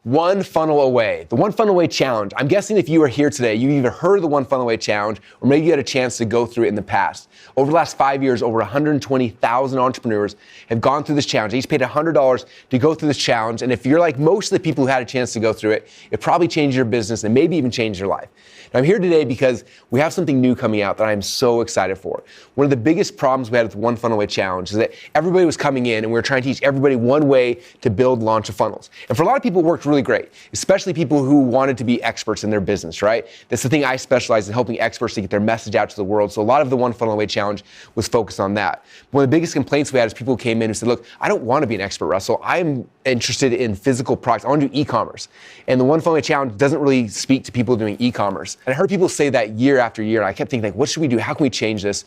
One funnel away. The One Funnel Away Challenge. I'm guessing if you are here today, you either heard of the One Funnel Away Challenge or maybe you had a chance to go through it in the past. Over the last 5 years, over 120,000 entrepreneurs have gone through this challenge. They each paid $100 to go through this challenge. And if you're like most of the people who had a chance to go through it, it probably changed your business and maybe even changed your life. Now, I'm here today because we have something new coming out that I'm so excited for. One of the biggest problems we had with the One Funnel Away Challenge is that everybody was coming in and we were trying to teach everybody one way to build, launch a funnels. And for a lot of people, it worked really great, especially people who wanted to be experts in their business, right? That's the thing I specialize in, helping experts to get their message out to the world. So a lot of the One Funnel Away Challenge was focused on that. One of the biggest complaints we had is people who came in and said, look, I don't want to be an expert, Russell. I'm interested in physical products. I want to do e-commerce. And the One Funnel Away Challenge doesn't really speak to people doing e-commerce. And I heard people say that year after year, and I kept thinking, like, what should we do? How can we change this?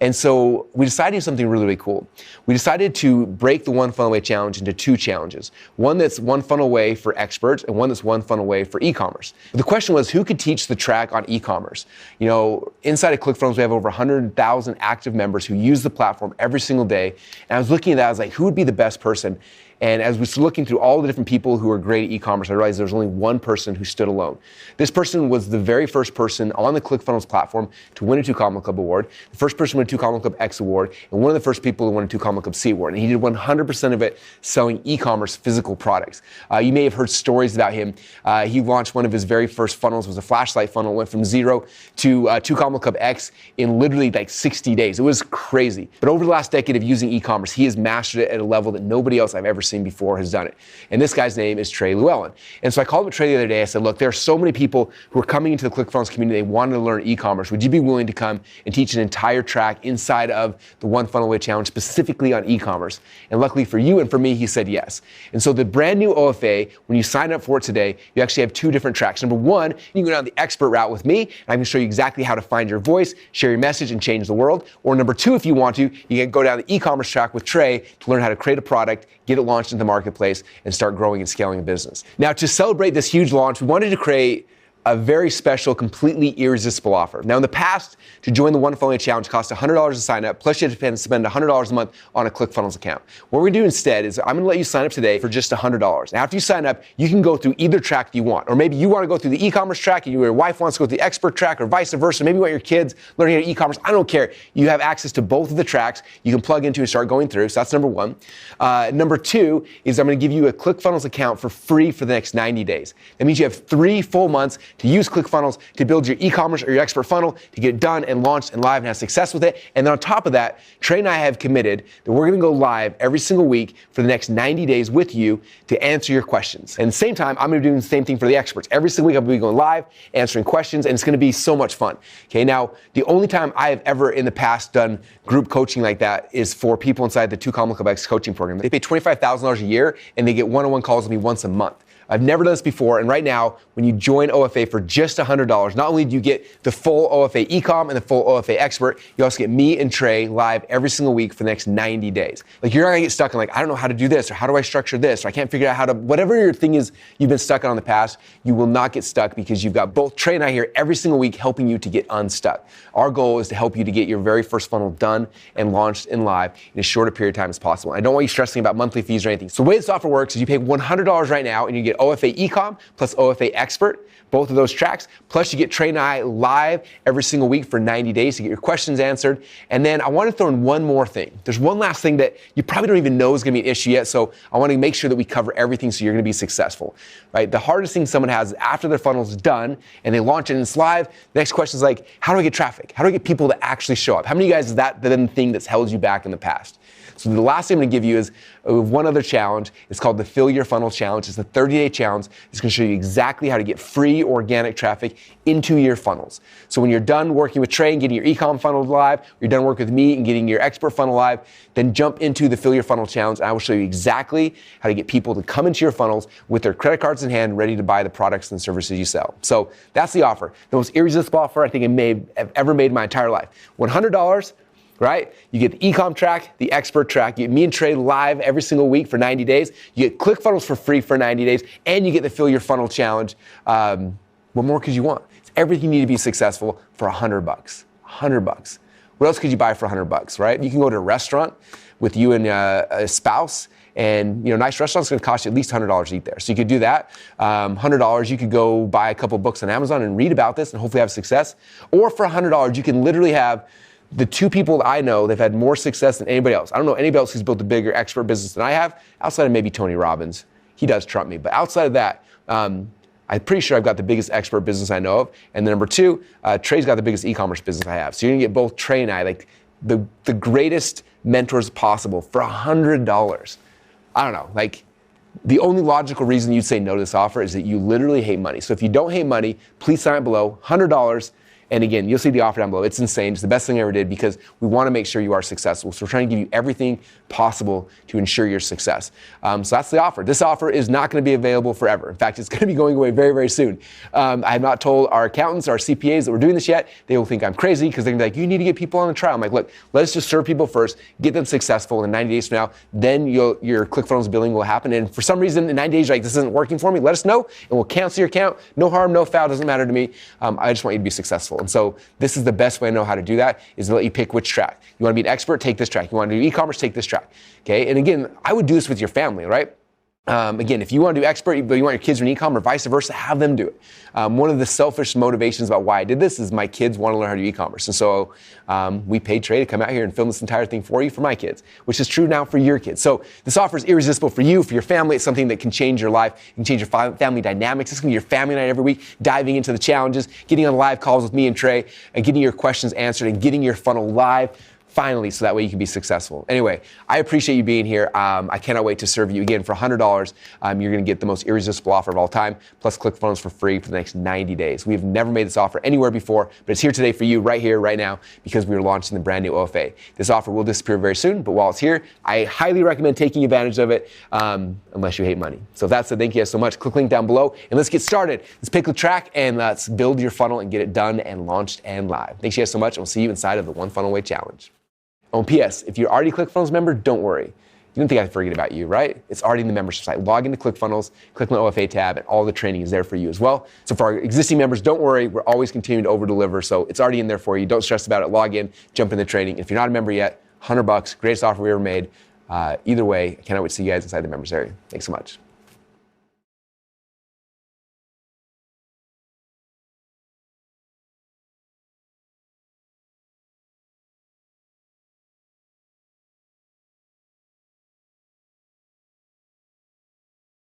And so we decided to do something really, really cool. We decided to break the One Funnel Away Challenge into two challenges. One that's one funnel away for experts and one that's one funnel away for e-commerce. The question was, who could teach the track on e-commerce? You know, inside of ClickFunnels, we have over 100,000 active members who use the platform every single day. And I was looking at that, I was like, who would be the best person? And as we were looking through all the different people who are great at e-commerce, I realized there was only one person who stood alone. This person was the very first person on the ClickFunnels platform to win a 2 Comma Club award, the first person to win a 2 Comma Club X award, and one of the first people to win a 2 Comma Club C award. And he did 100% of it selling e-commerce physical products. You may have heard stories about him. He launched one of his very first funnels, was a flashlight funnel, went from 0 to 2 Comma Club X in literally like 60 days. It was crazy. But over the last decade of using e-commerce, he has mastered it at a level that nobody else I've ever seen before has done it. And this guy's name is Trey Llewellyn. And so I called up Trey the other day. I said, look, there are so many people who are coming into the ClickFunnels community. They wanted to learn e-commerce. Would you be willing to come and teach an entire track inside of the One Funnel Away Challenge, specifically on e-commerce? And luckily for you and for me, he said yes. And so the brand new OFA, when you sign up for it today, you actually have two different tracks. Number one, you can go down the expert route with me, and I can show you exactly how to find your voice, share your message, and change the world. Or number two, if you want to, you can go down the e-commerce track with Trey to learn how to create a product, get it launched into the marketplace, and start growing and scaling a business. Now, to celebrate this huge launch, we wanted to create a very special, completely irresistible offer. Now, in the past, to join the One Funnel Away Challenge cost $100 to sign up, plus you have to spend $100 a month on a ClickFunnels account. What we're gonna do instead is I'm gonna let you sign up today for just $100. Now, after you sign up, you can go through either track you want. Or maybe you wanna go through the e-commerce track, and your wife wants to go through the expert track, or vice versa. Maybe you want your kids learning how to e-commerce. I don't care. You have access to both of the tracks you can plug into and start going through. So that's number one. Number two is I'm gonna give you a ClickFunnels account for free for the next 90 days. That means you have 3 full months to use ClickFunnels to build your e-commerce or your expert funnel, to get it done and launched and live and have success with it. And then on top of that, Trey and I have committed that we're gonna go live every single week for the next 90 days with you to answer your questions. And at the same time, I'm gonna be doing the same thing for the experts. Every single week I'm gonna be going live, answering questions, and it's gonna be so much fun. Okay, now, the only time I have ever in the past done group coaching like that is for people inside the 2 Comma Club X coaching program. They pay $25,000 a year and they get one-on-one calls with me once a month. I've never done this before, and right now, when you join OFA for just $100, not only do you get the full OFA e-com and the full OFA expert, you also get me and Trey live every single week for the next 90 days. Like, you're not gonna get stuck on like, I don't know how to do this, or how do I structure this, or I can't figure out how to, whatever your thing is you've been stuck on in the past, you will not get stuck because you've got both Trey and I here every single week helping you to get unstuck. Our goal is to help you to get your very first funnel done and launched and live in as short a period of time as possible. I don't want you stressing about monthly fees or anything. So the way this offer works is you pay $100 right now and you get OFA e-com plus OFA expert, both of those tracks, plus you get Trey and I live every single week for 90 days to get your questions answered. And then I want to throw in one more thing. There's one last thing that you probably don't even know is going to be an issue yet, so I want to make sure that we cover everything so you're going to be successful, right? The hardest thing someone has is after their funnel's done and they launch it and it's live, the next question is like, how do I get traffic? How do I get people to actually show up? How many of you guys is that the thing that's held you back in the past? So the last thing I'm going to give you is one other challenge. It's called the Fill Your Funnel Challenge. It's a 30-day challenge. It's going to show you exactly how to get free organic traffic into your funnels. So when you're done working with Trey and getting your e-com funnel live, you're done working with me and getting your expert funnel live, then jump into the Fill Your Funnel Challenge. And I will show you exactly how to get people to come into your funnels with their credit cards in hand, ready to buy the products and services you sell. So that's the offer. The most irresistible offer I think I have ever made in my entire life. $100. Right? You get the e-com track, the expert track. You get me and Trey live every single week for 90 days. You get ClickFunnels for free for 90 days, and you get the Fill Your Funnel Challenge. What more could you want? It's everything you need to be successful for $100. $100. What else could you buy for $100, right? You can go to a restaurant with you and a spouse, And nice restaurants going to cost you at least $100 to eat there. So you could do that. $100, you could go buy a couple books on Amazon and read about this and hopefully have success. Or for $100, you can literally have the two people that I know, they've had more success than anybody else. I don't know anybody else who's built a bigger expert business than I have, outside of maybe Tony Robbins. He does trump me. But outside of that, I'm pretty sure I've got the biggest expert business I know of. And then number two, Trey's got the biggest e-commerce business I have. So you're going to get both Trey and I, like the greatest mentors possible for $100. I don't know, like the only logical reason you'd say no to this offer is that you literally hate money. So if you don't hate money, please sign up below, $100. And again, you'll see the offer down below. It's insane. It's the best thing I ever did because we want to make sure you are successful. So we're trying to give you everything possible to ensure your success. So that's the offer. This offer is not going to be available forever. In fact, it's going to be going away very, very soon. I have not told our accountants, our CPAs that we're doing this yet. They will think I'm crazy because they're going to be like, you need to get people on the trial. I'm like, look, let us just serve people first, get them successful. In 90 days from now, then your ClickFunnels billing will happen. And for some reason, in 90 days, you're like, this isn't working for me, let us know, and we'll cancel your account. No harm, no foul, doesn't matter to me. I just want you to be successful. And so this is the best way I know how to do that, is to let you pick which track. You want to be an expert, take this track. You want to do e-commerce, take this track. Okay, and again, I would do this with your family, right? Again, if you want to do expert, but you want your kids to do e-com or vice versa, have them do it. One of the selfish motivations about why I did this is my kids want to learn how to do e-commerce. And so we paid Trey to come out here and film this entire thing for you for my kids, which is true now for your kids. So this offer is irresistible for you, for your family. It's something that can change your life. It can change your family dynamics. It's going to be your family night every week, diving into the challenges, getting on live calls with me and Trey, and getting your questions answered and getting your funnel live. Finally, so that way you can be successful. Anyway, I appreciate you being here. I cannot wait to serve you again for $100. You're going to get the most irresistible offer of all time, plus ClickFunnels for free for the next 90 days. We've never made this offer anywhere before, but it's here today for you, right here, right now, because we are launching the brand new OFA. This offer will disappear very soon, but while it's here, I highly recommend taking advantage of it, unless you hate money. So if that's it, thank you guys so much. Click link down below, and let's get started. Let's pick the track, and let's build your funnel and get it done and launched and live. Thanks you guys so much, and we'll see you inside of the One Funnel Away Challenge. Oh, P.S. If you're already a ClickFunnels member, don't worry. You don't think I forget about you, right? It's already in the membership site. Log into ClickFunnels, click on the OFA tab, and all the training is there for you as well. So for our existing members, don't worry. We're always continuing to over-deliver, so it's already in there for you. Don't stress about it. Log in, jump in the training. If you're not a member yet, $100, greatest offer we ever made. Either way, I cannot wait to see you guys inside the members area. Thanks so much.